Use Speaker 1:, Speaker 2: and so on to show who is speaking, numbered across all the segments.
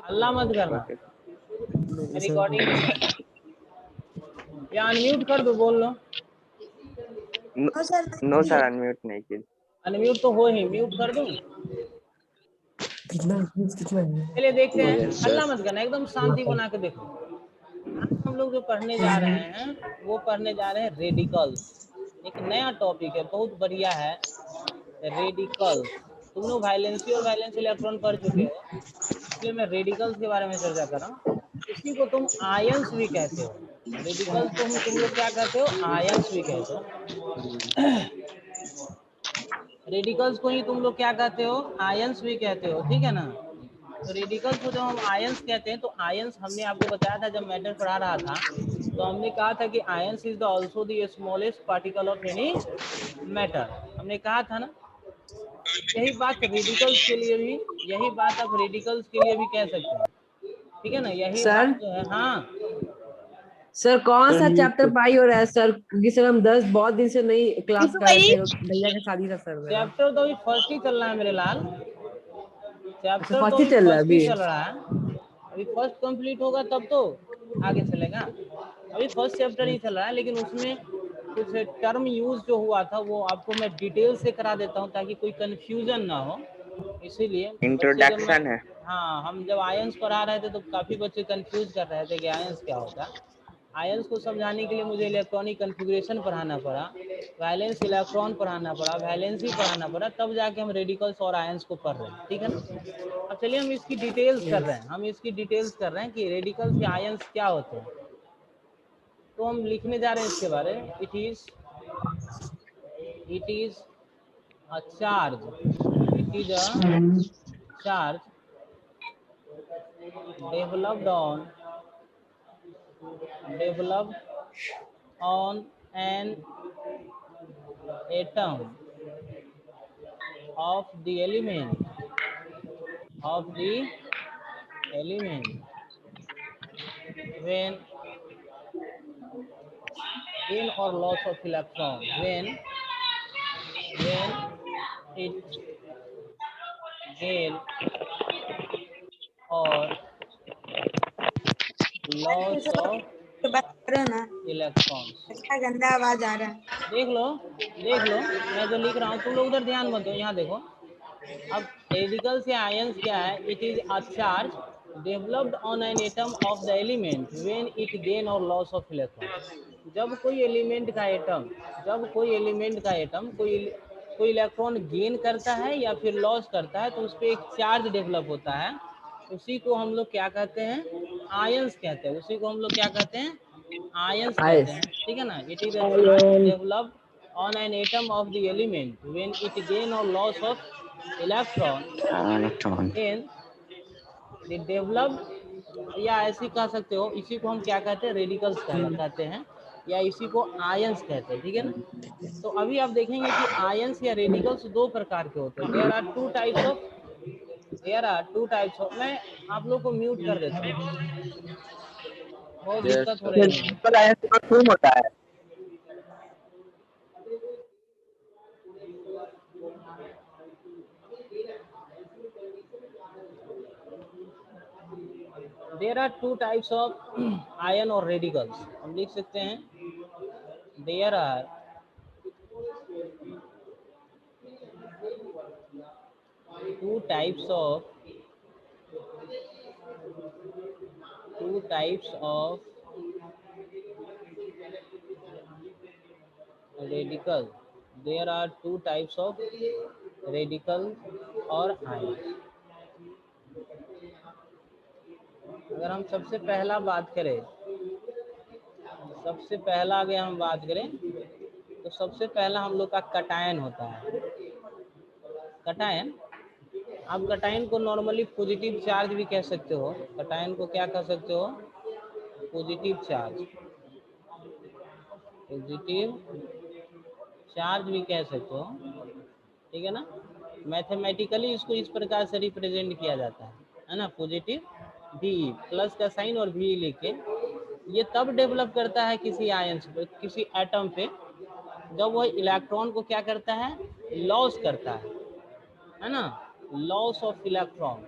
Speaker 1: हल्ला मत करना,
Speaker 2: नहीं सर।
Speaker 1: रिकॉर्डिंग हो रहा है। या अनम्यूट कर दो, बोल लो।
Speaker 3: नो सर, अनम्यूट नहीं की।
Speaker 1: अनम्यूट तो हो ही, म्यूट कर दूं?
Speaker 2: कितना है?
Speaker 1: चलिए देखते हैं,
Speaker 3: Yes, sir.
Speaker 1: हल्ला मत करना, एकदम शांति बना के देखो। आज हम लोग जो पढ़ने जा रहे हैं वो पढ़ने जा रहे हैं रेडिकल्स। एक नया टॉपिक है, बहुत बढ़िया है, रेडिकल्स। तुम लोग वायलेंसी और वायलेंस इलेक्ट्रॉन पढ़ चुके हो, इसलिए मैं रेडिकल्स के बारे में चर्चा कर रहा हूँ। इसी को तुम आयंस भी कहते हो। रेडिकल्स को तुम लोग क्या कहते हो? आयंस भी कहते हो। रेडिकल्स को ही तुम लोग क्या कहते हो? आयंस भी कहते हो, ठीक है ना। तो रेडिकल्स को जब हम आयंस कहते हैं, तो आयंस हमने आपको बताया था जब मैटर पढ़ा रहा था, तो हमने कहा था कि ions is the also the smallest particle of any matter, हमने कहा था ना। यही बात रेडिकल्स के लिए भी, यही बात आप रेडिकल्स के लिए भी कह सकते हैं, ठीक है ना। यही
Speaker 4: सर
Speaker 1: बात जो है, हाँ
Speaker 4: सर कौन
Speaker 3: सर
Speaker 4: सा
Speaker 3: म्यूट
Speaker 4: चैप्टर
Speaker 3: कर।
Speaker 4: पाई हो रहा है सर? क्योंकि सर हम 10 बहुत दिन से नहीं क्लास कर रहे थे, भैया की शादी था सर मेरा।
Speaker 1: चैप्टर तो अभी फर्स्ट ही चल रहा है मेरे लाल,
Speaker 4: अच्छा
Speaker 1: चैप्टर तो
Speaker 4: फर्स्ट ही
Speaker 1: अभी
Speaker 4: चल रहा है
Speaker 1: फर्स्ट ही
Speaker 4: अभी।
Speaker 1: चल रहा है। अभी फर्स्ट कंप्लीट होगा तब तो आगे चलेगा। अभी फर्स्ट चैप्टर ही चल रहा है, लेकिन उसमें कुछ टर्म यूज जो हुआ था वो आपको मैं डिटेल से करा देता हूँ ताकि कोई कंफ्यूजन ना हो। इसीलिए बच्चे जब मैं,
Speaker 3: इंट्रोडक्शन है।
Speaker 1: हाँ, हम जब आयंस पढ़ा रहे थे तो काफ़ी बच्चे कंफ्यूज कर रहे थे कि आयंस क्या होता है। आयंस को समझाने के लिए मुझे इलेक्ट्रॉनिक कन्फिग्रेशन पढ़ाना पड़ा, वैलेंस इलेक्ट्रॉन पढ़ाना पड़ा, वैलेंसी पढ़ाना पड़ा, तब जाके हम रेडिकल्स और आयंस को पढ़ रहे हैं, ठीक है ना। अब चलिए हम इसकी डिटेल्स कर रहे हैं, हम इसकी डिटेल्स कर रहे हैं कि रेडिकल्स या आयंस क्या होते हैं। तो हम लिखने जा रहे हैं इसके बारे में। It is a charge, it is a charge developed on an atom of the element when gain or loss of electron, when it gain or loss of electrons।
Speaker 5: अच्छा गंदा आवाज आ रहा है।
Speaker 1: देख लो, देख लो, मैं जो लिख रहा हूँ तुम लोग उधर ध्यान मत दो, यहाँ देखो। अब रेडिकल्स या आयंस क्या है? It is a charge developed on an atom of the element when it gain or loss of electron. जब कोई एलिमेंट का एटम, कोई इलेक्ट्रॉन गेन करता है या फिर लॉस करता है, तो उस पर एक चार्ज डेवलप होता है, उसी को हम लोग क्या कहते हैं? आयंस कहते हैं। उसी को हम लोग क्या कहते हैं? आयंस कहते हैं, ठीक है ना। It is a charge developed on an atom of the element when it gain or loss of electron
Speaker 3: electron.
Speaker 1: In the developed, या ऐसे कह सकते हो, इसी को हम क्या कहते हैं? रेडिकल्स कहते हैं, या इसी को आयंस कहते हैं, ठीक है ना। तो अभी आप देखेंगे कि आयंस या रेडिकल्स दो प्रकार के होते हैं। There are two types of, मैं आप लोग को म्यूट कर देता हूँ, बहुत
Speaker 3: यस
Speaker 1: दिक्कत हो
Speaker 3: सर।
Speaker 1: रही है।
Speaker 3: क्यों होता है?
Speaker 1: There are two types of ion और रेडिकल्स, हम लिख सकते हैं there are two types of radical, there are two types of radical और आयन। अगर हम सबसे पहला बात करें, सबसे पहला अगर हम बात करें, तो सबसे पहला हम लोग का कटायन होता है। कटायन, आप कटायन को नॉर्मली पॉजिटिव चार्ज भी कह सकते हो। कटायन को क्या कह सकते हो? पॉजिटिव चार्ज, पॉजिटिव चार्ज भी कह सकते हो, ठीक है ना। मैथमेटिकली इसको इस प्रकार से रिप्रेजेंट किया जाता है ना, पॉजिटिव भी, प्लस का साइन और भी लेके। ये तब डेवलप करता है किसी आयन पे, किसी एटम पे, जब वह इलेक्ट्रॉन को क्या करता है? लॉस करता है ना, loss of electron.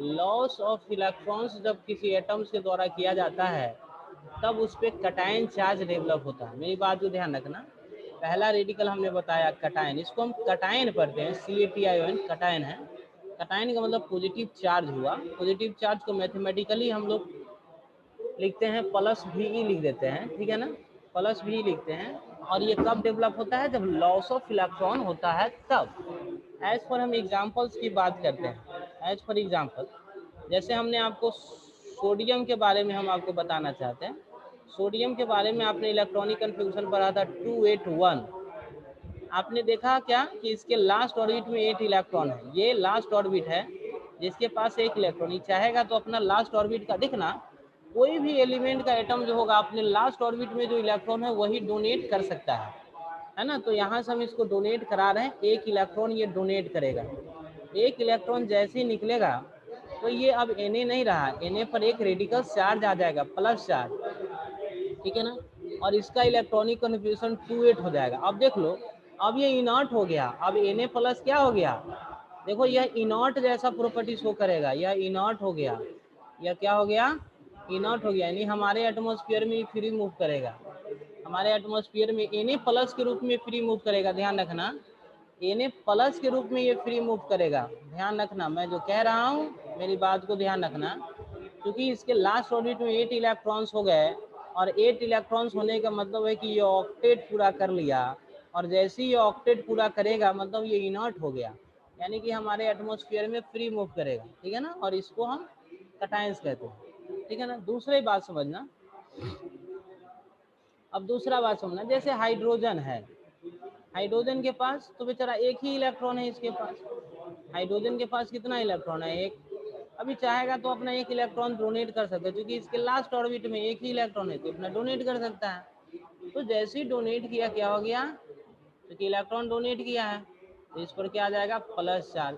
Speaker 1: Loss of electrons जब किसी एटम्स के द्वारा किया जाता है तब उस पर कटायन चार्ज डेवलप होता है। मेरी बात को ध्यान रखना, पहला रेडिकल हमने बताया कटायन, इसको हम कटायन पढ़ते हैं, CATION कटायन है। कटायन का मतलब पॉजिटिव चार्ज हुआ। पॉजिटिव चार्ज को मैथमेटिकली हम लोग लिखते हैं प्लस VE लिख देते हैं, ठीक है ना, प्लस VE लिखते हैं। और ये कब डेवलप होता है? जब लॉस ऑफ इलेक्ट्रॉन होता है तब। एज पर हम एग्जाम्पल्स की बात करते हैं, एज पर एग्जाम्पल जैसे हमने आपको सोडियम के बारे में हम आपको बताना चाहते हैं। सोडियम के बारे में आपने इलेक्ट्रॉनिक कन्फ्यूजन पढ़ा था 281। आपने देखा क्या कि इसके लास्ट ऑर्बिट में 8 इलेक्ट्रॉन है। ये लास्ट ऑर्बिट है जिसके पास 1 इलेक्ट्रॉन। चाहेगा तो अपना लास्ट ऑर्बिट का देखना, कोई भी एलिमेंट का एटम जो होगा अपने लास्ट ऑर्बिट में जो इलेक्ट्रॉन है वही डोनेट कर सकता है ना। तो यहाँ से हम इसको डोनेट करा रहे हैं, 1 इलेक्ट्रॉन ये डोनेट करेगा। 1 इलेक्ट्रॉन जैसे ही निकलेगा तो ये अब Na नहीं रहा, Na पर एक रेडिकल चार्ज आ जाएगा, प्लस चार्ज, ठीक है ना। और इसका इलेक्ट्रॉनिक कन्फ्यूजन 28 हो जाएगा। अब देख लो, अब ये इनर्ट हो गया। अब Na प्लस क्या हो गया? देखो यह इनर्ट जैसा प्रॉपर्टी शो करेगा, यह इनर्ट हो गया। यह क्या हो गया? इनर्ट हो गया, यानी हमारे एटमॉस्फेयर में फ्री मूव करेगा। हमारे एटमॉस्फेयर में Na प्लस के रूप में फ्री मूव करेगा, ध्यान रखना। Na प्लस के रूप में ये फ्री मूव करेगा, ध्यान रखना। मैं जो कह रहा हूँ मेरी बात को ध्यान रखना, क्योंकि इसके लास्ट ऑर्बिट में 8 इलेक्ट्रॉन्स हो गए और 8 इलेक्ट्रॉन्स होने का मतलब है कि ये ऑक्टेट पूरा कर लिया। और जैसे ही ये ऑक्टेट पूरा करेगा मतलब ये इनर्ट हो गया, यानी कि हमारे एटमॉस्फेयर में फ्री मूव करेगा, ठीक है ना। और इसको हम कटायंस कहते हैं, ठीक है ना। दूसरी बात समझना, अब दूसरा बात समझना, जैसे हाइड्रोजन है, हाइड्रोजन के पास तो बेचारा एक ही इलेक्ट्रॉन है इसके पास। हाइड्रोजन के पास कितना इलेक्ट्रॉन है? एक। अभी चाहेगा तो अपना 1 इलेक्ट्रॉन डोनेट कर सकता है, क्योंकि इसके लास्ट ऑर्बिट में 1 ही इलेक्ट्रॉन है तो अपना डोनेट कर सकता है। तो जैसे ही डोनेट किया क्या हो गया? क्योंकि इलेक्ट्रॉन डोनेट किया है तो इस पर क्या आ जाएगा? Plus charge.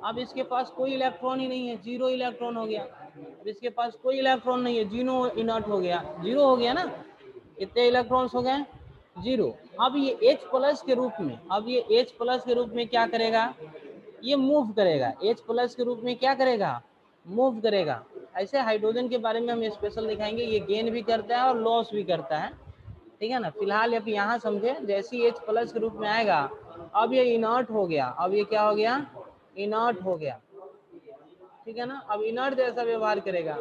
Speaker 1: अब इसके पास कोई इलेक्ट्रॉन ही नहीं है, 0 इलेक्ट्रॉन हो गया। अब इसके पास कोई इलेक्ट्रॉन नहीं है, 0 इनर्ट हो गया, 0 हो गया ना। कितने इलेक्ट्रॉन्स हो गए? 0। अब ये H प्लस के रूप में, अब ये H प्लस के रूप में क्या करेगा? ये मूव करेगा। H प्लस के रूप में क्या करेगा? मूव करेगा। ऐसे हाइड्रोजन के बारे में हम स्पेशल दिखाएंगे, ये गेन भी करता है और लॉस भी करता है, ठीक है ना। फिलहाल अब यहाँ समझे, जैसे ही H प्लस के रूप में आएगा अब ये इनर्ट हो गया। अब ये क्या हो गया? इनर्ट हो गया, ठीक है ना। अब इनर्ट जैसा व्यवहार करेगा,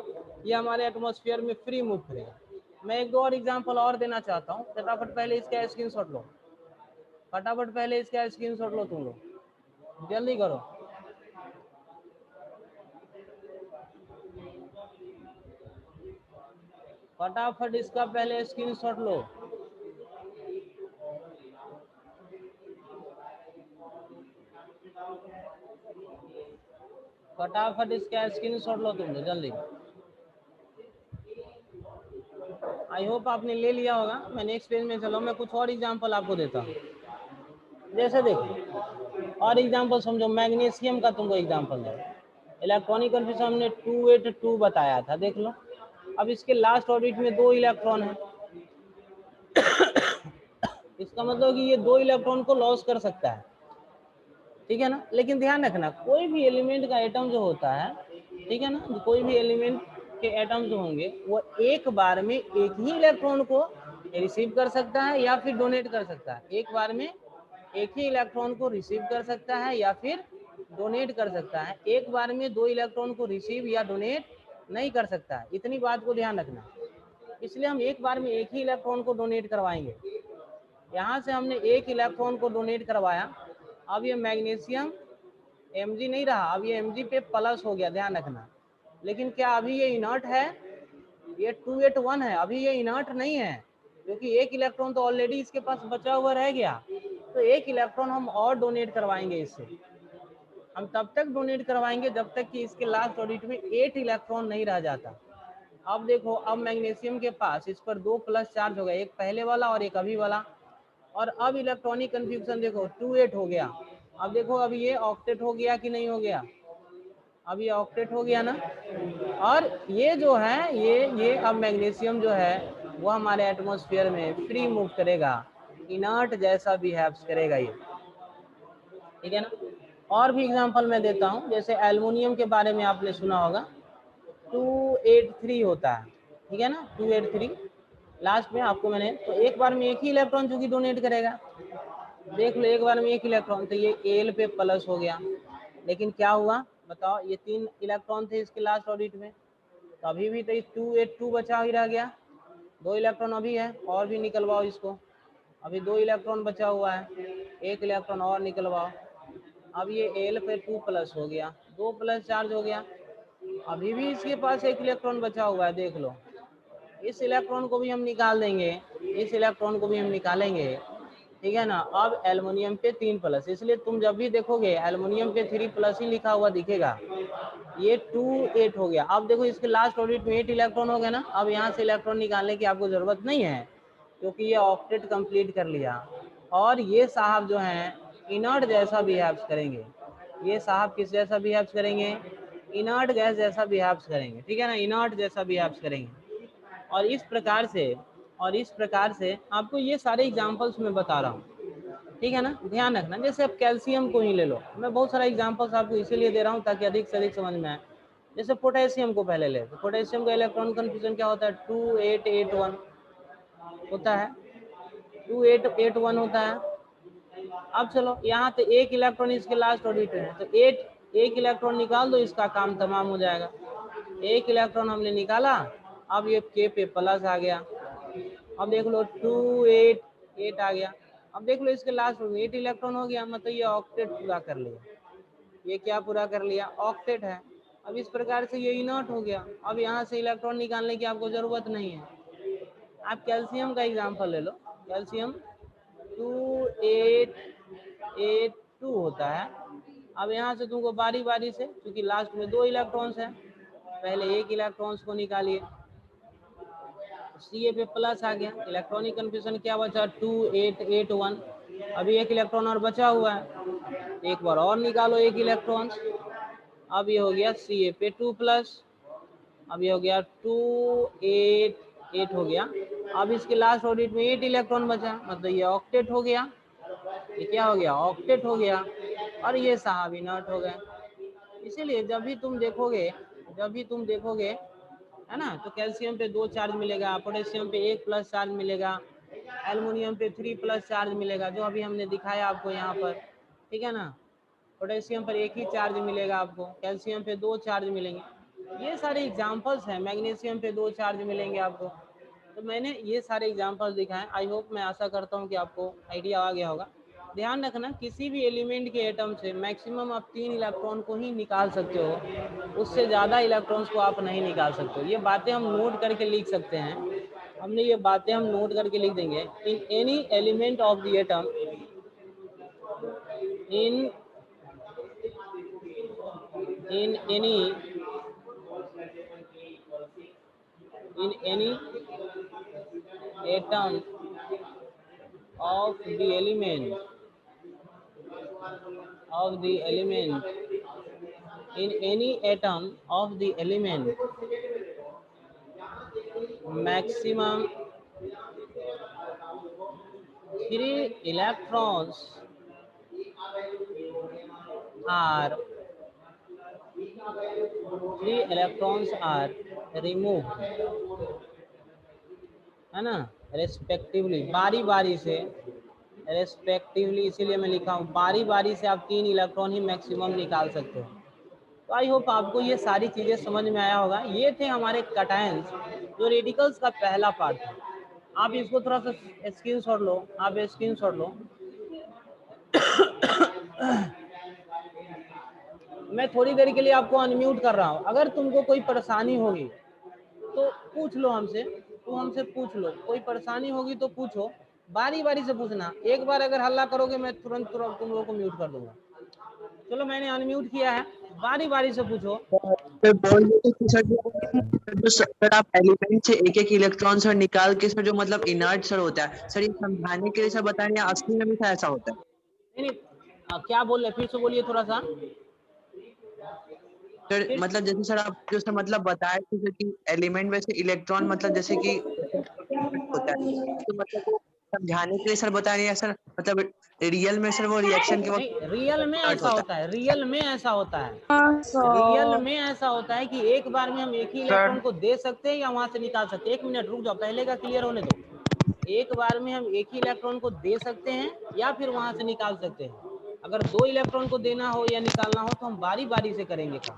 Speaker 1: ये हमारे एटमॉस्फेयर में फ्री मूव करेगा। मैं 1-2 और एग्जांपल और देना चाहता हूँ, फटाफट पहले इसका स्क्रीनशॉट लो, फटाफट पहले इसका स्क्रीनशॉट लो तुम लोग, जल्दी करो। फटाफट इसका पहले स्क्रीनशॉट लो। फटाफट इसका स्क्रीनशॉट लो तुम लोग जल्दी। आई होप आपने ले लिया होगा। मैं नेक्स्ट पेज में चलो, मैं कुछ और एग्जांपल आपको देता हूँ। जैसे देखो और एग्जांपल समझो, मैग्नीशियम का तुमको एग्जांपल दो। इलेक्ट्रॉनिक कन्फ्यूजन हमने 282 बताया था, देख लो। अब इसके लास्ट ऑर्बिट में 2 इलेक्ट्रॉन है, इसका मतलब कि ये 2 इलेक्ट्रॉन को लॉस कर सकता है, ठीक है ना। लेकिन ध्यान रखना, कोई भी एलिमेंट का एटम जो होता है, ठीक है ना, कोई भी एलिमेंट के एटम जो होंगे वो एक बार में एक ही इलेक्ट्रॉन को रिसीव कर सकता है या फिर डोनेट कर सकता है। एक बार में एक ही इलेक्ट्रॉन को रिसीव कर सकता है या फिर डोनेट कर सकता है। एक बार में 2 इलेक्ट्रॉन को रिसीव या डोनेट नहीं कर सकता है, इतनी बात को ध्यान रखना। इसलिए हम एक बार में एक ही इलेक्ट्रॉन को डोनेट करवाएंगे। यहाँ से हमने 1 इलेक्ट्रॉन को डोनेट करवाया। अब ये मैग्नीशियम Mg नहीं रहा, अब ये Mg पे प्लस हो गया, ध्यान रखना। लेकिन क्या अभी ये इनर्ट है? ये 281 है, अभी ये इनर्ट नहीं है, क्योंकि 1 इलेक्ट्रॉन तो ऑलरेडी इसके पास बचा हुआ रह गया। तो 1 इलेक्ट्रॉन हम और डोनेट करवाएंगे इससे। हम तब तक डोनेट करवाएंगे जब तक कि इसके लास्ट ऑर्बिट में 8 इलेक्ट्रॉन नहीं रह जाता। अब देखो, अब मैग्नीशियम के पास इस पर 2 प्लस चार्ज हो गया, एक पहले वाला और एक अभी वाला। और अब इलेक्ट्रॉनिक कन्फ्यूजन देखो 28 हो गया। अब देखो अब ये ऑक्टेट हो गया कि नहीं हो गया? अब ये ऑक्टेट हो गया ना। और ये जो है ये अब मैग्नीशियम जो है वो हमारे एटमॉस्फेयर में फ्री मूव करेगा, इनर्ट जैसा बिहेव करेगा ये, ठीक है ना। और भी एग्जांपल मैं देता हूँ, जैसे एल्युमिनियम के बारे में आपने सुना होगा, 283 होता है, ठीक है ना, 283 लास्ट में आपको मैंने, तो एक बार में एक ही इलेक्ट्रॉन चूंकि डोनेट करेगा, देख लो एक बार में एक इलेक्ट्रॉन, तो ये एल पे प्लस हो गया, लेकिन क्या हुआ बताओ, ये 3 इलेक्ट्रॉन थे इसके लास्ट ऑर्बिट में, तो अभी भी तो 282 बचा ही रह गया, 2 इलेक्ट्रॉन अभी है, और भी निकलवाओ इसको, अभी 2 इलेक्ट्रॉन बचा हुआ है, 1 इलेक्ट्रॉन और निकलवाओ, अब ये एल पे 2 प्लस हो गया, 2 प्लस चार्ज हो गया, अभी भी इसके पास 1 इलेक्ट्रॉन बचा हुआ है, देख लो, इस इलेक्ट्रॉन को भी हम निकाल देंगे, इस इलेक्ट्रॉन को भी हम निकालेंगे, ठीक है ना। अब एल्युमिनियम पे 3 प्लस, इसलिए तुम जब भी देखोगे एल्युमिनियम पे 3 प्लस ही लिखा हुआ दिखेगा, ये 2 8 हो गया। अब देखो इसके लास्ट ऑर्बिट में 8 इलेक्ट्रॉन हो गया ना, अब यहाँ से इलेक्ट्रॉन निकालने की आपको जरूरत नहीं है, क्योंकि ये ऑक्टेट कंप्लीट कर लिया। और ये साहब जो हैं इनर्ट जैसा बिहेव करेंगे, ये साहब किस जैसा बिहेव करेंगे, इनर्ट गैस जैसा बिहेव करेंगे, ठीक है ना, इनर्ट जैसा बिहेव करेंगे। और इस प्रकार से आपको ये सारे एग्जांपल्स मैं बता रहा हूँ, ठीक है ना, ध्यान रखना। जैसे अब कैल्शियम को ही ले लो, मैं बहुत सारा एग्जांपल्स आपको इसीलिए दे रहा हूँ ताकि अधिक से अधिक समझ में आए। जैसे पोटेशियम को पहले ले, तो पोटेशियम का इलेक्ट्रॉन कन्फ्यूजन क्या होता है, 2881 होता है, 2881 होता है। अब चलो यहाँ पे 1 इलेक्ट्रॉन इसके लास्ट ऑर्बिट में है, तो 1 इलेक्ट्रॉन निकाल दो, इसका काम तमाम हो जाएगा। 1 इलेक्ट्रॉन हमने निकाला, अब ये के पे प्लस आ गया, अब देख लो 288 आ गया, अब देख लो इसके लास्ट में 8 इलेक्ट्रॉन हो गया, मतलब ये ऑक्टेट पूरा कर लिया, ये क्या पूरा कर लिया, ऑक्टेट है। अब इस प्रकार से ये इनर्ट हो गया, अब यहाँ से इलेक्ट्रॉन निकालने की आपको जरूरत नहीं है। आप कैल्शियम का एग्जांपल ले लो, कैल्शियम 2882 होता है। अब यहाँ से तुमको बारी बारी से, क्योंकि लास्ट में 2 इलेक्ट्रॉन्स हैं, पहले 1 इलेक्ट्रॉन्स को निकालिए, सी ए पे प्लस आ गया, इलेक्ट्रॉनिक कन्फ्यूजन क्या बचा, 2881, अभी 1 इलेक्ट्रॉन और बचा हुआ है, एक बार और निकालो 1 इलेक्ट्रॉन, अब ये हो गया सी ए पे 2 प्लस, अब ये हो गया 288 हो गया। अब इसके लास्ट ऑर्बिट में 8 इलेक्ट्रॉन बचा, मतलब ये ऑक्टेट हो गया, ये क्या हो गया, ऑक्टेट हो गया, और ये साहब इनर्ट हो गए। इसीलिए जब भी तुम देखोगे है ना, तो कैल्शियम पे 2 चार्ज मिलेगा, पोटेशियम पे 1 प्लस चार्ज मिलेगा, एल्युमिनियम पे 3 प्लस चार्ज मिलेगा, जो अभी हमने दिखाया आपको यहाँ पर, ठीक है ना। पोटेशियम पर 1 ही चार्ज मिलेगा आपको, कैल्शियम पे 2 चार्ज मिलेंगे, ये सारे एग्जांपल्स हैं। मैग्नीशियम पे 2 चार्ज मिलेंगे आपको, तो मैंने ये सारे एग्जांपल्स दिखाए। आई होप, मैं आशा करता हूँ कि आपको आइडिया आ गया होगा। ध्यान रखना, किसी भी एलिमेंट के एटम से मैक्सिमम आप 3 इलेक्ट्रॉन को ही निकाल सकते हो, उससे ज़्यादा इलेक्ट्रॉन्स को आप नहीं निकाल सकते हो। ये बातें हम नोट करके लिख सकते हैं, हमने ये बातें हम नोट करके लिख देंगे। In any element of the atom, in any atom of the element in any atom of the element, maximum 3 electrons are removed, है ना, रेस्पेक्टिवली, बारी बारी से, रेस्पेक्टिवली, इसीलिए मैं लिखा हूँ बारी बारी से आप 3 इलेक्ट्रॉन ही मैक्सिमम निकाल सकते हो। तो आई होप आपको ये सारी चीज़ें समझ में आया होगा। ये थे हमारे कैटायंस, जो रेडिकल्स का पहला पार्ट है। आप इसको थोड़ा सा स्क्रीनशॉट लो, आप स्क्रीनशॉट लो। मैं थोड़ी देर के लिए आपको अनम्यूट कर रहा हूँ, अगर तुमको कोई परेशानी होगी तो पूछ लो हमसे, तुम हमसे पूछ लो, कोई परेशानी होगी तो पूछो, बारी बारी से पूछना। एक बार अगर हल्ला करोगे मैं तुरंत तुम लोगों को म्यूट कर दूंगा। चलो मैंने अनम्यूट किया है, बारी बारी से पूछो।
Speaker 5: सर बोल रहे थे कि सर जो सर आप एलिमेंट से एक एक इलेक्ट्रॉन सर निकाल के सर जो मतलब इनर्ट सर होता है सर, ये समझाने के लिए सर बता रहे हैं, असली में भी सर ऐसा होता है?
Speaker 1: नहीं, क्या बोल रहे, फिर से बोलिए थोड़ा सा।
Speaker 5: सर मतलब जैसे सर आप जो सर मतलब बताए थे कि एलिमेंट में से इलेक्ट्रॉन मतलब जैसे कि होता है, तो मतलब समझाने के लिए सर बता रहे हैं सर, मतलब रियल में सर वो रिएक्शन के वक्त
Speaker 1: नहीं, रियल में
Speaker 5: start
Speaker 1: ऐसा होता है, रियल में ऐसा होता है,
Speaker 6: सर
Speaker 1: रियल में ऐसा होता है कि एक बार में हम एक ही इलेक्ट्रॉन को दे सकते हैं या वहां से निकाल सकते हैं। 1 मिनट रुक जाओ, पहले का क्लियर होने दो। एक बार में हम एक ही इलेक्ट्रॉन को दे सकते हैं या फिर वहां से निकाल सकते हैं। अगर 2 इलेक्ट्रॉन को देना हो या निकालना हो तो हम बारी बारी से करेंगे काम।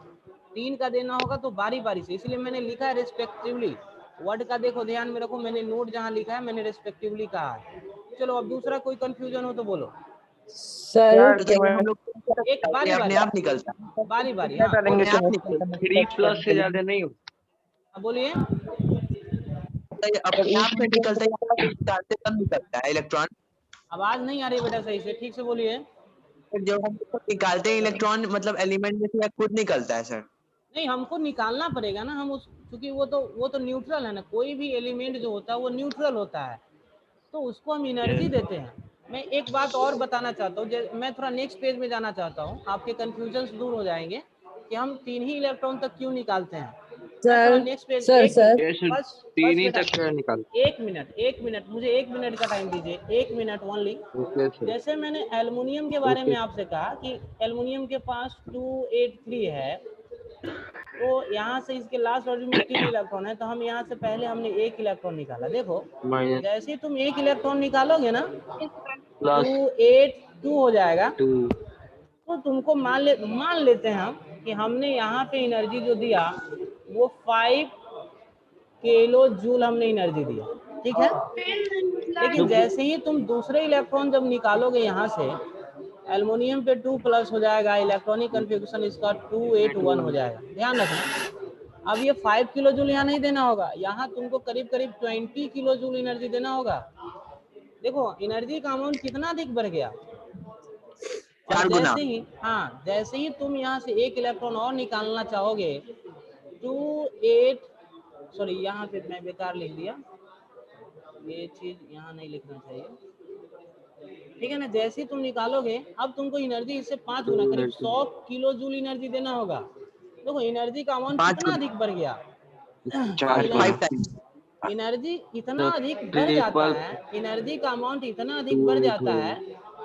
Speaker 1: 3 का देना होगा तो बारी बारी से, इसलिए मैंने लिखा है रिस्पेक्टिवली। वर्ड का देखो, ध्यान में रखो, मैंने नोट जहां लिखा है मैंने रिस्पेक्टिवली कहा है। चलो अब दूसरा कोई कंफ्यूजन हो तो बोलो।
Speaker 4: सर
Speaker 5: ठीक है, हम लोग
Speaker 1: एक बारी
Speaker 5: अपने
Speaker 1: बारी
Speaker 5: आप निकलता है,
Speaker 1: बारी बारी
Speaker 3: क्या
Speaker 1: हाँ
Speaker 3: करेंगे
Speaker 5: अपने आप
Speaker 3: तो
Speaker 5: निकलता
Speaker 3: 3+ से ज्यादा नहीं हो।
Speaker 1: अब बोलिए।
Speaker 5: है, अपने आप से निकलता है, निकालते तब निकलता है इलेक्ट्रॉन।
Speaker 1: आवाज नहीं आ रही बेटा, सही से ठीक से बोलिए।
Speaker 5: जब हम निकालते हैं इलेक्ट्रॉन मतलब एलिमेंट में से या खुद निकलता है सर?
Speaker 1: नहीं, हमको निकालना पड़ेगा ना, हम उस, क्योंकि वो तो न्यूट्रल है ना, कोई भी एलिमेंट जो होता है वो न्यूट्रल होता है, तो उसको हम एनर्जी देते हैं। मैं एक बात और बताना चाहता हूँ, मैं थोड़ा नेक्स्ट पेज में जाना चाहता हूँ, आपके कंफ्यूजन दूर हो जाएंगे कि हम 3 ही इलेक्ट्रॉन तक क्यों निकालते हैं। मैं थोड़ा
Speaker 4: सर
Speaker 1: नेक्स्ट पेज,
Speaker 4: सर
Speaker 1: एक
Speaker 4: सर
Speaker 1: मिनट, बस
Speaker 3: 3 ही
Speaker 1: बेटा,
Speaker 3: तक क्या निकाल।
Speaker 1: 1 मिनट, मुझे 1 मिनट का टाइम दीजिए, 1 मिनट ओनली।
Speaker 3: Okay sir.
Speaker 1: जैसे मैंने एल्युमिनियम के बारे में आपसे कहा कि एल्युमिनियम के पास 283 है, तो यहाँ से इसके लास्ट ऑर्डर में 3 इलेक्ट्रॉन है, तो हम यहाँ से पहले हमने 1 इलेक्ट्रॉन निकाला। देखो
Speaker 3: माइनस
Speaker 1: जैसे ही तुम 1 इलेक्ट्रॉन निकालोगे ना,
Speaker 3: प्लस
Speaker 1: 282 हो जाएगा।
Speaker 3: 2
Speaker 1: तो तुमको मान लेते हैं हम कि हमने यहाँ पे एनर्जी जो दिया वो 5 किलो जूल हमने एनर्जी दिया, ठीक है। लेकिन जैसे ही तुम दूसरे इलेक्ट्रॉन जब निकालोगे यहाँ से, एल्युमिनियम पे 2+ हो जाएगा, इलेक्ट्रॉनिक कन्फिग्रेशन इसका 281 हो जाएगा। ध्यान रखना, अब ये 5 किलो जूल यहाँ नहीं देना होगा, यहाँ तुमको करीब करीब 20 किलो जूल एनर्जी देना होगा। देखो एनर्जी का अमाउंट कितना अधिक बढ़ गया। और
Speaker 5: 4 गुना।
Speaker 1: जैसे ही तुम यहाँ से 1 इलेक्ट्रॉन और निकालना चाहोगे, 28, सॉरी यहाँ पे मैं बेकार लिख दिया, ये चीज यहाँ नहीं लिखना चाहिए, ठीक है ना। जैसे ही तुम निकालोगे, अब तुमको एनर्जी इससे 5 गुना करीब 100 किलो जूल एनर्जी देना होगा। देखो एनर्जी का अमाउंट
Speaker 5: 5
Speaker 1: कितना अधिक बढ़ गया,
Speaker 3: 4 गुना।
Speaker 5: 5 टाइम्स।
Speaker 1: एनर्जी इतना अधिक बढ़ जाता है, एनर्जी का अमाउंट इतना अधिक बढ़ जाता है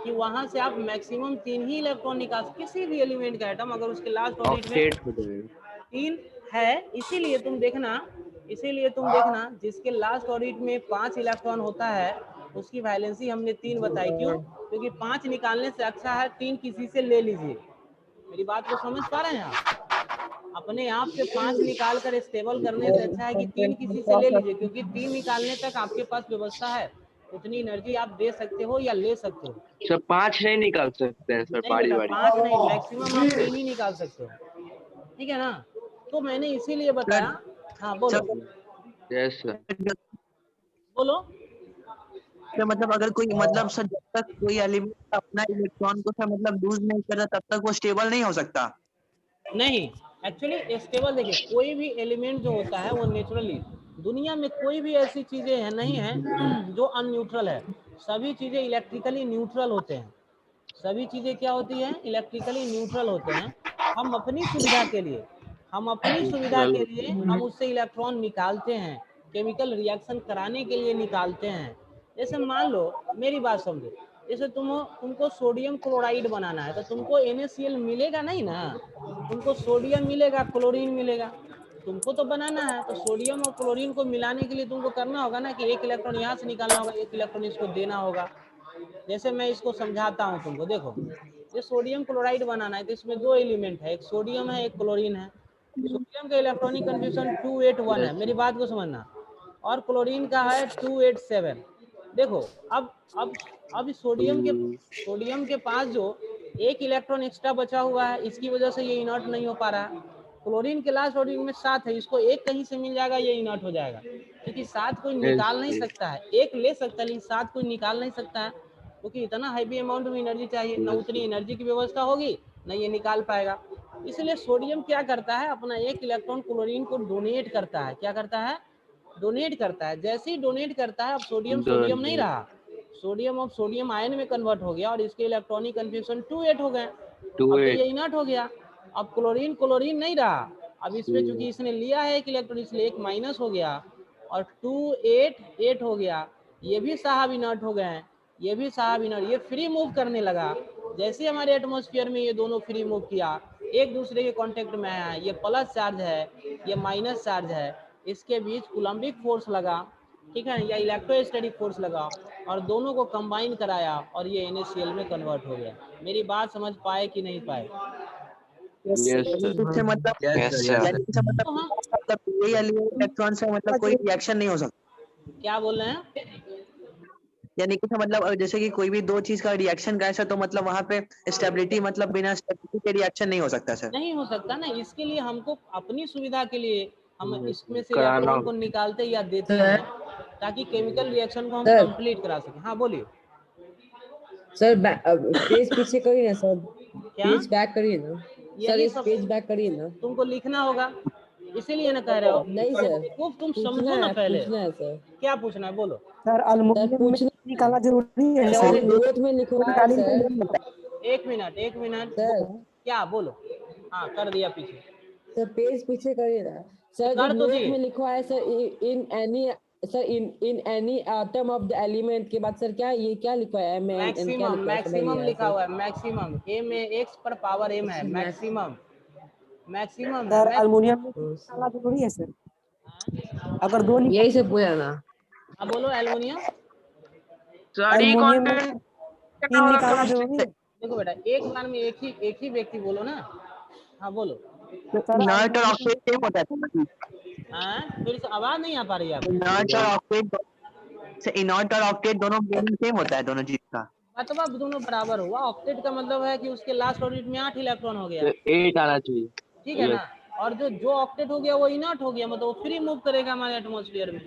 Speaker 1: कि वहां से आप मैक्सिमम 3 ही इलेक्ट्रॉन निकाल, किसी भी एलिमेंट का एटम अगर उसके लास्ट ऑर्बिट में
Speaker 3: ऑक्टेट हो जाएगा।
Speaker 1: 3 है, इसीलिए तुम देखना जिसके लास्ट ऑर्बिट में 5 इलेक्ट्रॉन होता है उसकी वैलेंसी हमने 3 बताई। क्यों? क्योंकि 5 निकालने से अच्छा है 3 किसी से ले लीजिए। मेरी बात को समझ पा रहे हैं आप? अपने आप से 5 निकाल कर स्टेबल करने से अच्छा है कि 3 किसी से ले लीजिए, क्योंकि 3 निकालने तक आपके पास व्यवस्था है, उतनी एनर्जी आप दे सकते हो या ले सकते हो।
Speaker 3: सर 5 नहीं निकाल सकते हैं सर,
Speaker 1: नहीं
Speaker 3: बारी
Speaker 1: बेटा,
Speaker 3: बारी।
Speaker 1: 5 नहीं, मैक्सिमम आप 3 ही निकाल सकते हो, ठीक है ना। तो मैंने इसीलिए बताया। हाँ बोलो
Speaker 3: यस सर।
Speaker 1: बोलो।
Speaker 5: तो मतलब अगर कोई मतलब सर जब तक कोई एलिमेंट अपना इलेक्ट्रॉन को सर मतलब लूज नहीं कर रहा तब तक वो स्टेबल नहीं हो सकता।
Speaker 1: नहीं, एक्चुअली स्टेबल देखिए, कोई भी एलिमेंट जो होता है वो नेचुरली, दुनिया में कोई भी ऐसी चीजें हैं नहीं है जो अनन्यूट्रल है, सभी चीजें इलेक्ट्रिकली न्यूट्रल होते हैं। सभी चीजें क्या होती हैं? इलेक्ट्रिकली न्यूट्रल होते हैं। हम अपनी सुविधा के लिए हम उससे इलेक्ट्रॉन निकालते हैं, केमिकल रिएक्शन कराने के लिए निकालते हैं। जैसे मान लो, मेरी बात समझो, जैसे तुमको सोडियम क्लोराइड बनाना है तो तुमको NaCl मिलेगा नहीं ना, तुमको सोडियम मिलेगा, क्लोरीन मिलेगा, तुमको तो बनाना है। तो सोडियम और क्लोरीन को मिलाने के लिए तुमको करना होगा ना कि 1 इलेक्ट्रॉन यहाँ से निकालना होगा, 1 इलेक्ट्रॉन इसको देना होगा। जैसे मैं इसको समझाता हूँ तुमको, देखो ये सोडियम क्लोराइड बनाना है तो इसमें 2 एलिमेंट है, एक सोडियम है, एक क्लोरीन है। सोडियम का इलेक्ट्रॉनिक कन्फिग्रेशन 281 है, मेरी बात को समझना, और क्लोरीन का है 287। देखो अब सोडियम के पास जो 1 इलेक्ट्रॉन एक्स्ट्रा बचा हुआ है, इसकी वजह से ये इनर्ट नहीं हो पा रहा है। क्लोरीन के लास्ट ऑर्बिट में 7 है, इसको 1 कहीं से मिल जाएगा, ये इनर्ट हो जाएगा, क्योंकि 7 कोई निकाल नहीं सकता है, 1 ले सकता है लेकिन 7 कोई निकाल नहीं सकता है, क्योंकि इतना हैवी अमाउंट में एनर्जी चाहिए, ना उतनी एनर्जी की व्यवस्था होगी, ना ये निकाल पाएगा। इसलिए सोडियम क्या करता है, अपना 1 इलेक्ट्रॉन क्लोरीन को डोनेट करता है। क्या करता है? डोनेट करता है। जैसे ही डोनेट करता है, अब सोडियम नहीं रहा, सोडियम अब सोडियम आयन में कन्वर्ट हो गया और इसके इलेक्ट्रॉनिक कन्फिग्रेशन 28 हो गए, अब तो ये इनर्ट हो गया। अब क्लोरीन नहीं रहा, अब इसमें चूंकि इसने लिया है 1 इलेक्ट्रॉन, इसलिए 1 माइनस हो गया और 288 हो गया। ये भी साहब इनर्ट हो गए हैं, ये भी साहब इनर्ट, ये फ्री मूव करने लगा। जैसे हमारे एटमॉस्फेयर में ये दोनों फ्री मूव किया, एक दूसरे के कांटेक्ट में आया, ये प्लस चार्ज है, ये माइनस चार्ज है, इसके बीच कूलम्बिक फोर्स लगा, ठीक है, या इलेक्ट्रोस्टैटिक फोर्स लगा, और दोनों को कंबाइन कराया और ये NaCl में कन्वर्ट हो गया। मेरी बात समझ पाए कि नहीं पाए?
Speaker 3: Yes sir.
Speaker 5: से मतलब
Speaker 3: यस सर।
Speaker 5: यानी कि मतलब यही इलेक्ट्रॉन से मतलब कोई रिएक्शन नहीं हो सकता।
Speaker 1: क्या बोल रहे हैं?
Speaker 5: यानी कि मतलब जैसे कि कोई भी दो चीज का रिएक्शन कैसा, तो मतलब वहां पे स्टेबिलिटी मतलब बिना स्टेबिलिटी के रिएक्शन नहीं हो सकता सर।
Speaker 1: नहीं हो सकता ना, इसके लिए हमको अपनी सुविधा के लिए हम इसमें से
Speaker 3: कराना
Speaker 1: इलेक्ट्रॉन को निकालते या देते
Speaker 4: सर।
Speaker 1: हैं ताकि केमिकल रिएक्शन को हम
Speaker 4: सर।
Speaker 1: कंप्लीट करा सकें। हाँ बोलिए।
Speaker 4: सर पेज पीछे करिए ना सर,
Speaker 1: क्या?
Speaker 4: पेज बैक करिए ना सर,
Speaker 1: यही
Speaker 4: एक
Speaker 1: सब
Speaker 4: पेज बैक करिए ना।
Speaker 1: तुमको लिखना होगा, इसीलिए ना कह रहे हो।
Speaker 4: नहीं सर,
Speaker 1: खूब तुम
Speaker 4: पूछना
Speaker 1: समझो ना
Speaker 4: है,
Speaker 1: पहले।
Speaker 4: पूछना है सर।
Speaker 1: क्या पूछना है बोलो।
Speaker 2: सर
Speaker 4: सर
Speaker 2: अल्युमिनियम में
Speaker 4: पूछना
Speaker 2: निकालना जरूरी है
Speaker 1: सर,
Speaker 2: सर?
Speaker 4: नोट में लिखवा है सर।
Speaker 1: एक मिनट
Speaker 4: सर
Speaker 1: क्या बोलो। हाँ कर दिया पीछे।
Speaker 4: सर पेज पीछे करिए ना सर, जो
Speaker 1: कर तो
Speaker 4: नोट
Speaker 1: दिए।
Speaker 4: में लिखवा है sir, in any sir, in any atom of the element के बाद सर क्या, ये क्या लिखा है, एम एन क्या
Speaker 1: मैक्सिमम
Speaker 4: लिखा है, समझ नहीं
Speaker 1: मैक्सिमम
Speaker 4: आया
Speaker 1: लिखा
Speaker 4: सर।
Speaker 1: हुआ है, मैक्सिमम ए में एक्स पर पावर m है, मैक्सिमम मैक्सिमम है।
Speaker 2: सर अल्युमिनियम में निकालना जरूरी है सर? अगर दो
Speaker 4: यही से पूछा ना।
Speaker 1: अब बोलो एल्युमिनियम।
Speaker 3: सर ये
Speaker 2: अल्युमिनियम में
Speaker 3: कंटेंट कितना
Speaker 2: 3
Speaker 3: होगा
Speaker 2: निकालना
Speaker 3: केमिस्ट्री
Speaker 2: जरूरी
Speaker 3: से?
Speaker 2: है?
Speaker 1: देखो बेटा, एक बार में एक ही व्यक्ति बोलो ना। हाँ बोलो।
Speaker 2: तो सर
Speaker 5: इनर्ट और
Speaker 2: अल्युमिनियम
Speaker 5: ऑक्साइड सेम होता है।
Speaker 1: हाँ फिर से आवाज नहीं आ पा रही है आपको।
Speaker 5: इनर्ट और ऑक्साइड से इनर्ट और ऑक्टेट दोनों सेम होता है दोनों चीज का।
Speaker 1: अथवा दोनों बराबर हुआ। ऑक्टेट का मतलब है कि उसके लास्ट ऑर्बिट में 8 इलेक्ट्रॉन हो गया,
Speaker 3: 8 आना चाहिए।
Speaker 1: ठीक है
Speaker 3: यस।
Speaker 1: ना। और जो ऑक्टेट हो गया वो इनर्ट हो गया, मतलब वो फ्री मूव करेगा हमारे एटमॉस्फेयर में।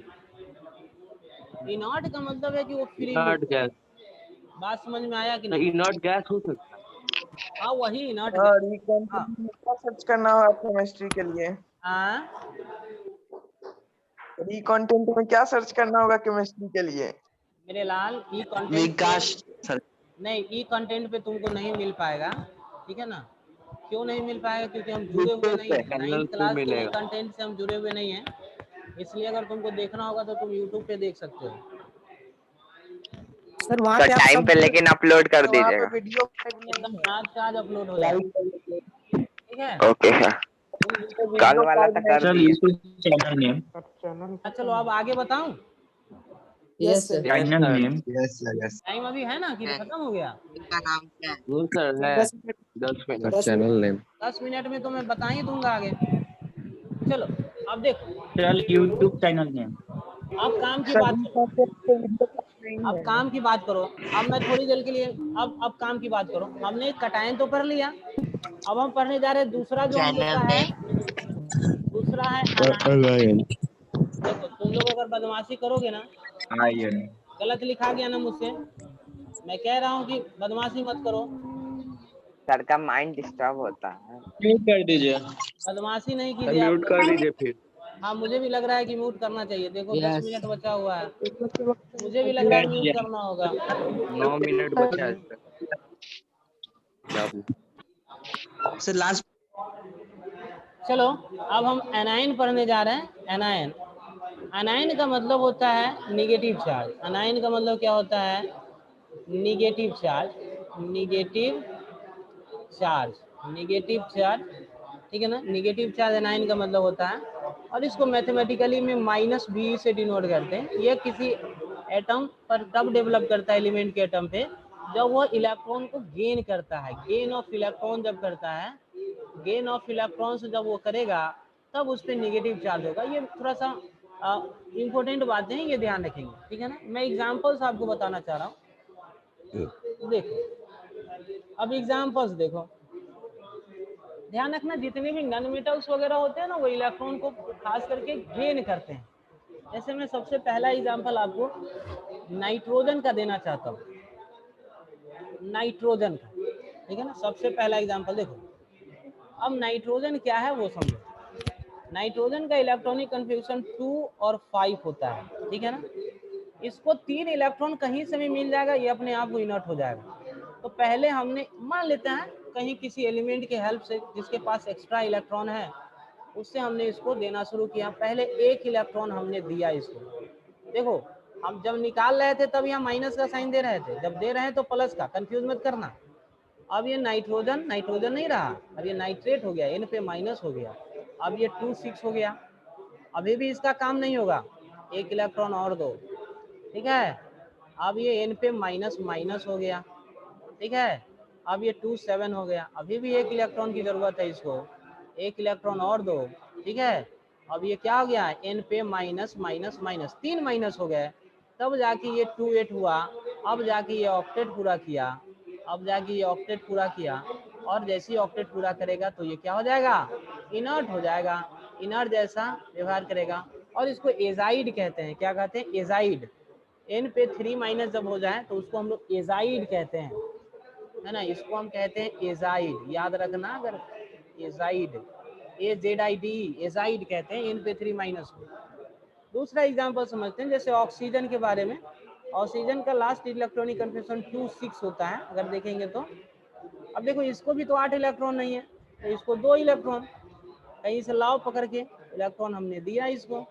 Speaker 1: इनर्ट का मतलब है कि वो फ्री मूव
Speaker 3: इनर्ट गैस।
Speaker 1: करेगा। बात समझ में आया कि
Speaker 3: तो
Speaker 1: नहीं?
Speaker 3: इनर्ट गैस हो सकता
Speaker 1: हाँ वही इनर्ट
Speaker 6: हाँ,
Speaker 1: गैस। हाँ
Speaker 6: रिकॉन्टेंट में क्या सर्च करना होगा केमिस्ट्री के लिए?
Speaker 1: हाँ
Speaker 6: रिकॉन्टेंट में क्या सर्च करना होगा केमिस्ट्री के लिए?
Speaker 1: मेरे लाल, ई कंटेंट
Speaker 5: विकास सर।
Speaker 1: नहीं, ई कंटेंट पे तुमको नहीं मिल पाएगा, ठीक है ना। क्यों नहीं मिल पाएगा? क्योंकि हम जुड़े हुए नहीं
Speaker 3: है।
Speaker 1: हैं,
Speaker 3: चैनल
Speaker 1: 9th
Speaker 3: पे
Speaker 1: क्लास के
Speaker 3: मिलेगा।
Speaker 1: कंटेंट से हम जुड़े हुए नहीं हैं। इसलिए अगर तुमको देखना होगा तो तुम YouTube पे देख सकते हो।
Speaker 2: सर वहाँ
Speaker 7: तो
Speaker 2: पे आप
Speaker 7: टाइम
Speaker 2: सब
Speaker 7: पे लेकिन अपलोड कर
Speaker 6: वहाँ पे
Speaker 7: दीजिएगा।
Speaker 6: वीडियो नहीं
Speaker 1: एकदम
Speaker 6: है।
Speaker 1: आज का आज अपलोड हो जाएगा, ठीक है।
Speaker 7: ओके सर,
Speaker 6: तो
Speaker 7: कल
Speaker 6: वीडियो
Speaker 7: वाला तो
Speaker 6: फाइल
Speaker 7: कर
Speaker 6: में
Speaker 7: दिए।
Speaker 8: YouTube channel name.
Speaker 6: चैनल
Speaker 1: अच्छा चलो अब आगे बताऊं।
Speaker 4: Yes sir.
Speaker 3: Yes
Speaker 8: channel
Speaker 3: sir.
Speaker 8: Name
Speaker 1: time अभी है ना कि खत्म हो गया?
Speaker 3: नहीं सर है 10 मिनट।
Speaker 5: चैनल नेम
Speaker 1: 10 मिनट में तो मैं बता ही दूंगा आगे। चलो अब देखो,
Speaker 8: चल यूट्यूब चैनल नेम।
Speaker 1: अब काम की
Speaker 6: सर
Speaker 1: बात करो।
Speaker 6: रिकॉन्टेंट पे वीडियो फाइल नहीं
Speaker 1: अब
Speaker 6: है।
Speaker 1: काम की बात करो। अब मैं थोड़ी देर के लिए अब काम की बात करो। हमने कटायन तो पढ़ लिया, अब हम पढ़ने जा रहे हैं दूसरा जो हम लोग का है, दूसरा है अनायन। देखो तुम लोग अगर बदमाशी करोगे ना,
Speaker 8: आयन।
Speaker 1: गलत लिखा गया ना मुझसे, मैं कह रहा हूँ कि बदमाशी मत करो।
Speaker 7: सर का माइंड डिस्टर्ब होता है।
Speaker 8: म्यूट कर दीजिए।
Speaker 1: बदमाशी नहीं
Speaker 3: सर
Speaker 1: कीजिए आप
Speaker 3: म्यूट कर
Speaker 1: लोग।
Speaker 3: दीजिए फिर।
Speaker 1: हाँ मुझे भी लग रहा है कि म्यूट करना चाहिए। देखो 10
Speaker 4: यस
Speaker 1: मिनट बचा हुआ है,
Speaker 6: तो
Speaker 1: मुझे भी लग रहा है
Speaker 8: कर
Speaker 1: म्यूट
Speaker 8: दिया।
Speaker 1: करना होगा।
Speaker 3: 9 मिनट बचा है सर। क्या
Speaker 5: सर लास्ट
Speaker 1: चलो अब हम एनायन पढ़ने जा रहे हैं। एनायन, अनायन का मतलब होता है निगेटिव चार्ज। अनायन का मतलब क्या होता है? Negative charge. Negative charge, negative charge, ठीक है ना। निगेटिव चार्ज एनायन का मतलब होता है, और इसको मैथमेटिकली में -B से डिनोट करते हैं। ये किसी एटम पर तब डेवलप करता है, एलिमेंट के एटम पे, जब वो इलेक्ट्रॉन को गेन करता है। गेन ऑफ इलेक्ट्रॉन जब करता है, गेन ऑफ इलेक्ट्रॉन से जब वो करेगा तब उस पर निगेटिव चार्ज होगा। ये थोड़ा सा इम्पोर्टेंट बातें हैं, ये ध्यान रखेंगे, ठीक है ना। मैं एग्जांपल्स आपको बताना चाह रहा हूँ। देखो अब एग्जांपल्स देखो, ध्यान रखना जितने भी नॉन मेटल्स वगैरह होते हैं ना, वो इलेक्ट्रॉन को खास करके गेन करते हैं। जैसे मैं सबसे पहला एग्जांपल आपको नाइट्रोजन का देना चाहता हूँ, नाइट्रोजन का, ठीक है ना। सबसे पहला एग्जांपल देखो। अब नाइट्रोजन क्या है वो समझो। नाइट्रोजन का इलेक्ट्रॉनिक कन्फिग्रेशन 2 और 5 होता है, ठीक है ना। इसको 3 इलेक्ट्रॉन कहीं से भी मिल जाएगा, ये अपने आप को इनर्ट हो जाएगा। तो पहले हमने मान लेते हैं कहीं किसी एलिमेंट के हेल्प से जिसके पास एक्स्ट्रा इलेक्ट्रॉन है, उससे हमने इसको देना शुरू किया। पहले 1 इलेक्ट्रॉन हमने दिया इसको। देखो हम जब निकाल रहे थे तब यहाँ माइनस का साइन दे रहे थे, जब दे रहे हैं तो प्लस का, कंफ्यूज मत करना। अब ये नाइट्रोजन नाइट्रोजन नहीं रहा, अब ये नाइट्रेट हो गया, N पे माइनस हो गया, अब ये 2 6 हो गया। अभी भी इसका काम नहीं होगा, एक इलेक्ट्रॉन और दो, ठीक है। अब ये N पे माइनस माइनस हो गया, ठीक है। अब ये 2 7 हो गया, अभी भी एक इलेक्ट्रॉन की जरूरत है इसको, एक इलेक्ट्रॉन और दो, ठीक है। अब ये क्या हो गया, N पे माइनस माइनस माइनस 3 माइनस हो गए, तब जाके ये 2 8 हुआ। अब जाके ये ऑक्टेट पूरा किया, अब जाके ये ऑक्टेट पूरा किया, और जैसे ही ऑक्टेट पूरा करेगा तो ये क्या हो जाएगा, इनर्ट हो जाएगा, इनर्ट जैसा व्यवहार करेगा। और इसको एजाइड कहते हैं, क्या कहते हैं, एजाइड। N पे 3 माइनस जब हो जाए तो उसको हम लोग एजाइड कहते हैं, है ना, इसको हम कहते हैं एजाइड, याद रखना। अगर एजाइड, AZID, एजाइड कहते हैं N पे 3 माइनस को। दूसरा एग्जांपल समझते हैं, जैसे ऑक्सीजन के बारे में। ऑक्सीजन का लास्ट इलेक्ट्रॉनिक कन्फर्मेशन 2 6 होता है, अगर देखेंगे तो। अब देखो इसको भी तो 8 इलेक्ट्रॉन नहीं है, तो इसको 2 इलेक्ट्रॉन कहीं से लाओ पकड़ के, इलेक्ट्रॉन हमने दिया इसको।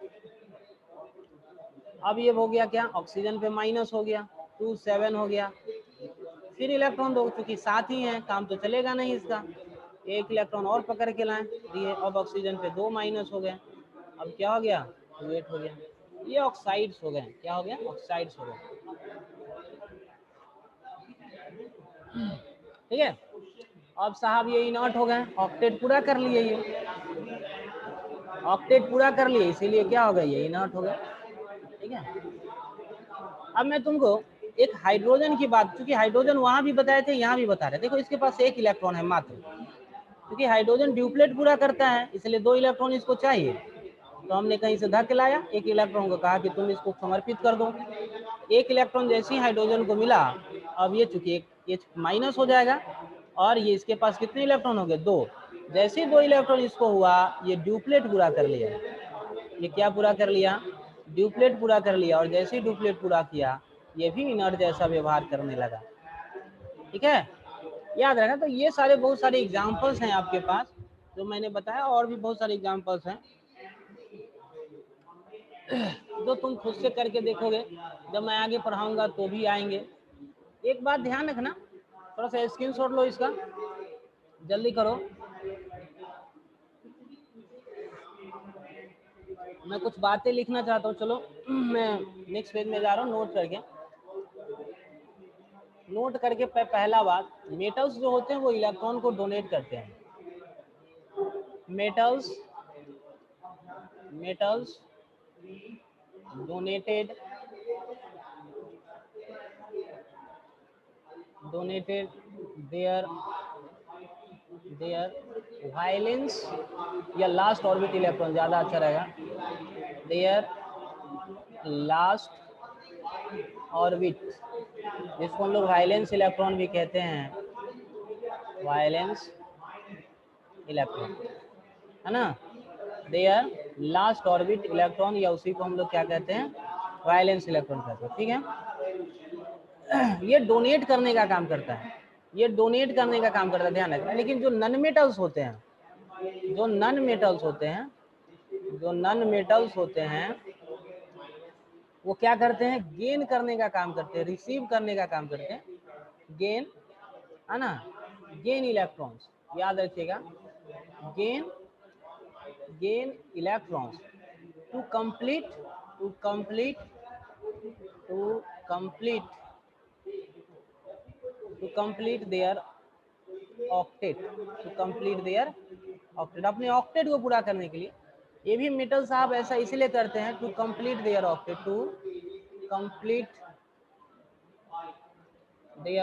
Speaker 1: अब ये हो गया क्या, ऑक्सीजन पे माइनस हो गया, 2 7 हो गया, फिर इलेक्ट्रॉन दो, चूंकि साथ ही हैं काम तो चलेगा नहीं इसका, एक इलेक्ट्रॉन और पकड़ के लाए दिए। अब ऑक्सीजन पे 2 माइनस हो गए, अब क्या हो गया, 2 8 हो गया। ये ऑक्साइड्स हो गए, क्या हो गया, ऑक्साइड्स हो गए, ठीक है। अब साहब ये इनर्ट हो गए, ऑक्टेट पूरा कर लिए, ये ऑक्टेट पूरा कर लिए, इसीलिए क्या हो गया, ये इनर्ट हो गया, ठीक है। अब मैं तुमको एक हाइड्रोजन की बात, क्योंकि हाइड्रोजन वहां भी बताए थे यहाँ भी बता रहे, देखो इसके पास एक इलेक्ट्रॉन है मात्र, क्योंकि हाइड्रोजन ड्यूप्लेट पूरा करता है, इसलिए 2 इलेक्ट्रॉन इसको चाहिए। तो हमने कहीं से धक्के लाया, एक इलेक्ट्रॉन को कहा कि तुम इसको समर्पित कर दो। एक इलेक्ट्रॉन जैसे ही हाइड्रोजन को मिला, अब ये चूंकि ये माइनस हो जाएगा, और ये इसके पास कितने इलेक्ट्रॉन हो गए, 2। जैसे ही 2 इलेक्ट्रॉन इसको हुआ, ये ड्यूप्लेट पूरा कर लिया, ये क्या पूरा कर लिया, ड्यूप्लेट पूरा कर लिया। और जैसे ही ड्यूप्लेट पूरा किया, ये भी इनर्ट जैसा व्यवहार करने लगा, ठीक है। याद रखना, तो ये सारे बहुत सारे एग्जांपल्स हैं आपके पास जो मैंने बताया, और भी बहुत सारे एग्जांपल्स हैं जो तुम खुद से करके देखोगे, जब मैं आगे पढ़ाऊंगा तो भी आएंगे। एक बात ध्यान रखना, थोड़ा सा स्क्रीनशॉट लो इसका, जल्दी करो। मैं कुछ बातें लिखना चाहता हूँ, चलो मैं नेक्स्ट पेज में जा रहा हूँ, नोट करके पहला बात, मेटल्स जो होते हैं वो इलेक्ट्रॉन को डोनेट करते हैं। मेटल्स donated their valence या लास्ट ऑर्बिट इलेक्ट्रॉन, ज्यादा अच्छा रहेगा, their लास्ट ऑर्बिट, जिसको हम लोग वायलेंस इलेक्ट्रॉन भी कहते हैं, वायलेंस इलेक्ट्रॉन, है ना, देयर लास्ट ऑर्बिट इलेक्ट्रॉन, या उसी को हम लोग क्या कहते हैं, वायलेंस इलेक्ट्रॉन कहते हैं, ठीक है। ये डोनेट करने का काम करता है, ये डोनेट करने का काम करता है, ध्यान रखना। लेकिन जो नन मेटल्स होते हैं, जो नन मेटल्स होते हैं वो क्या करते हैं, गेन करने का काम करते हैं, रिसीव करने का काम करते हैं, गेन, है ना, गेन इलेक्ट्रॉन्स, याद रखिएगा, gain electrons to complete their octet, अपने ऑक्टेट को पूरा करने के लिए। ये भी मेटल साहब ऐसा इसलिए करते हैं, टू कंप्लीट देयर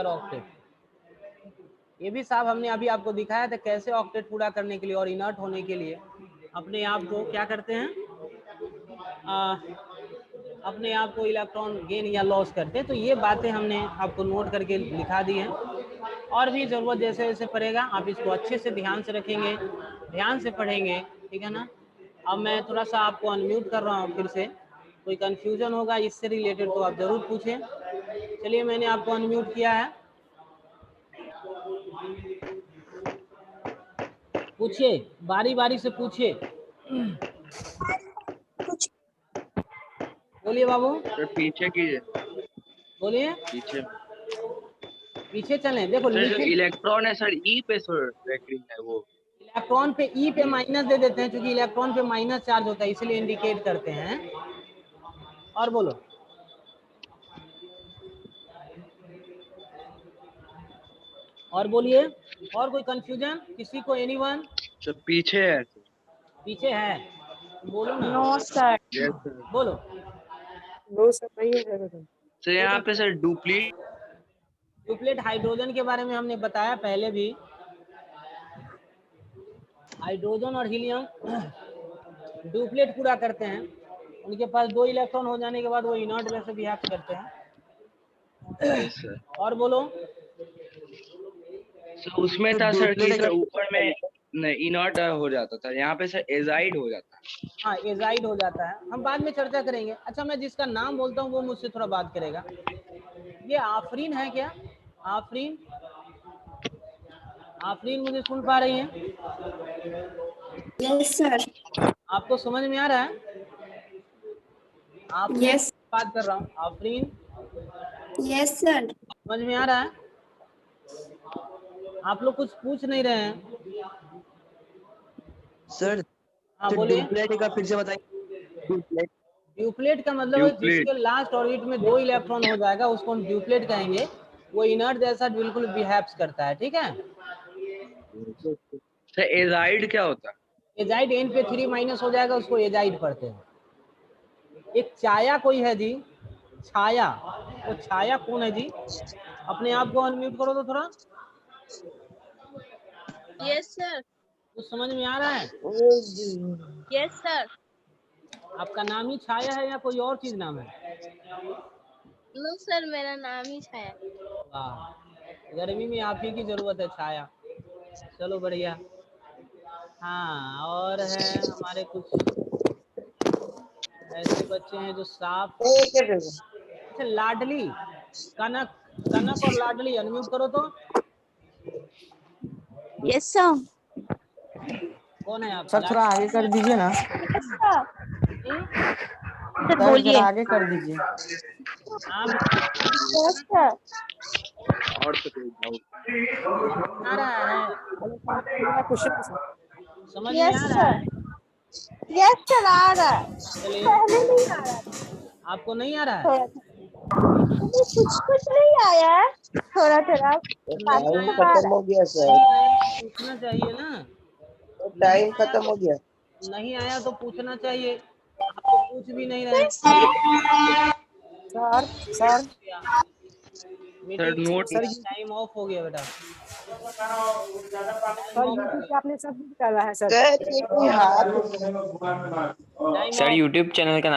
Speaker 1: ऑक्टेट, ये भी साहब हमने अभी आपको दिखाया था कैसे ऑक्टेट पूरा करने के लिए और इनर्ट होने के लिए अपने आप को क्या करते हैं, अपने आप को इलेक्ट्रॉन गेन या लॉस करते हैं। तो ये बातें हमने आपको नोट करके लिखा दी हैं, और भी जरूरत जैसे जैसे पड़ेगा आप इसको अच्छे से ध्यान से रखेंगे, ध्यान से पढ़ेंगे, ठीक है ना। अब मैं थोड़ा सा आपको अनम्यूट कर रहा हूँ, फिर से कोई कंफ्यूजन होगा इससे रिलेटेड तो आप जरूर पूछें। चलिए मैंने आपको अनम्यूट किया है, पूछिए, बारी बारी से पूछिए। बोलिए बाबू,
Speaker 3: सर पीछे कीजिए,
Speaker 1: बोलिए।
Speaker 3: पीछे।
Speaker 1: पीछे चलें, देखो
Speaker 3: सर जो
Speaker 1: लिखे
Speaker 3: इलेक्ट्रॉन है सर ई पे सर रेटिंग है वो।
Speaker 1: इलेक्ट्रॉन पे ई पे माइनस दे देते हैं, क्योंकि इलेक्ट्रॉन पे माइनस चार्ज होता है, इसलिए इंडिकेट करते हैं। और बोलो, और बोलिए, और कोई कंफ्यूजन किसी को, एनीवन?
Speaker 3: सर पीछे है।
Speaker 1: पीछे है, बोलो ना,
Speaker 6: नो सर,
Speaker 3: यस सर।
Speaker 1: बोलो।
Speaker 6: नो सर नहीं है सर।
Speaker 3: सर यहाँ पे सर डुप्लीट।
Speaker 1: ड्यूप्लेट हाइड्रोजन के बारे में हमने बताया पहले भी। हाइड्रोजन और हीलियम ड्यूप्लेट पूरा करते हैं, उनके पास 2 इलेक्ट्रॉन हो जाने के बाद वो इनर्ट वैसे बिहेव करते हैं।
Speaker 3: Yes sir.
Speaker 1: और बोलो।
Speaker 3: सर उसमें था सर कि सर ऊपर में इनर्ट हो जाता था, यहाँ पे सर एजाइड हो जाता है।
Speaker 1: हाँ, एजाइड हो जाता है, हम बाद में चर्चा करेंगे। अच्छा, मैं जिसका नाम बोलता हूँ वो मुझसे थोड़ा बात करेगा। ये आफरीन है क्या? आफरीन, आफरीन मुझे सुन पा रही हैं?
Speaker 9: Yes sir.
Speaker 1: आपको समझ में आ रहा है? आप
Speaker 9: यस
Speaker 1: बात कर रहा हूँ, आफरीन
Speaker 9: यस सर।
Speaker 1: समझ में आ रहा है? आप लोग कुछ पूछ नहीं रहे हैं।
Speaker 5: सर
Speaker 1: हाँ
Speaker 5: तो
Speaker 1: बोलिए।
Speaker 5: ड्यूप्लेट का फिर से बताइए। ड्यूप्लेट
Speaker 1: ड्यूप्लेट का मतलब है
Speaker 3: ड्यूप्लेट।
Speaker 1: जिसके लास्ट ऑर्बिट में 2 इलेक्ट्रॉन हो जाएगा उसको हम ड्यूप्लेट कहेंगे। वो इनर्ट जैसा बिल्कुल बिहेव्स करता है, ठीक है।
Speaker 3: सर एजाइड क्या होता है?
Speaker 1: एजाइड एन पे 3 माइनस हो जाएगा, उसको एजाइड पढ़ते हैं। एक छाया कोई है जी, छाया, वो छाया कौन है जी? अपने आप को अनम्यूट करो तो थोड़ा।
Speaker 9: Yes sir.
Speaker 1: कुछ समझ में आ रहा है?
Speaker 9: Yes sir.
Speaker 1: आपका नाम ही छाया है या कोई और चीज नाम है?
Speaker 9: नो सर, मेरा नाम ही छाया।
Speaker 1: वाह, गर्मी में आप ही की जरूरत है छाया। चलो बढ़िया। हाँ, और है हमारे कुछ ऐसे बच्चे हैं जो साफ। अच्छा, लाडली, कनक, कनक और लाडली अनम्यूट करो तो।
Speaker 9: Yes sir.
Speaker 1: कौन है आप?
Speaker 6: सर थोड़ा आगे कर दीजिए ना।
Speaker 9: सर
Speaker 6: सर
Speaker 9: बोलिए।
Speaker 6: जरा आगे कर दीजिए।
Speaker 1: आप
Speaker 9: यस सर।
Speaker 3: और तो कोई डाउट?
Speaker 1: आ रहा है,
Speaker 6: क्वेश्चन
Speaker 1: समझ में
Speaker 9: यस
Speaker 1: आ रहा
Speaker 9: सर।
Speaker 1: है?
Speaker 9: यस सर, आ रहा है।
Speaker 1: चलिए,
Speaker 9: पहले नहीं आ रहा था,
Speaker 1: आपको नहीं आ रहा है?
Speaker 9: थोड़ा थोड़ा। कुछ नहीं आया है, थोड़ा थोड़ा।
Speaker 1: नहीं आया,
Speaker 10: खत्म हो गया सर।
Speaker 1: नहीं आया तो पूछना चाहिए ना।
Speaker 10: टाइम खत्म हो गया।
Speaker 1: नहीं आया तो पूछना चाहिए, आप तो पूछ भी नहीं रहे हैं।
Speaker 6: Sir sir
Speaker 1: meeting
Speaker 3: note
Speaker 1: time of हो गया बेटा।
Speaker 6: सर यूट्यूब पे आपने सब कुछ डाला है सर।
Speaker 10: सर ये कोई हाथ
Speaker 1: time
Speaker 8: sir
Speaker 1: of.
Speaker 8: YouTube channel का नाम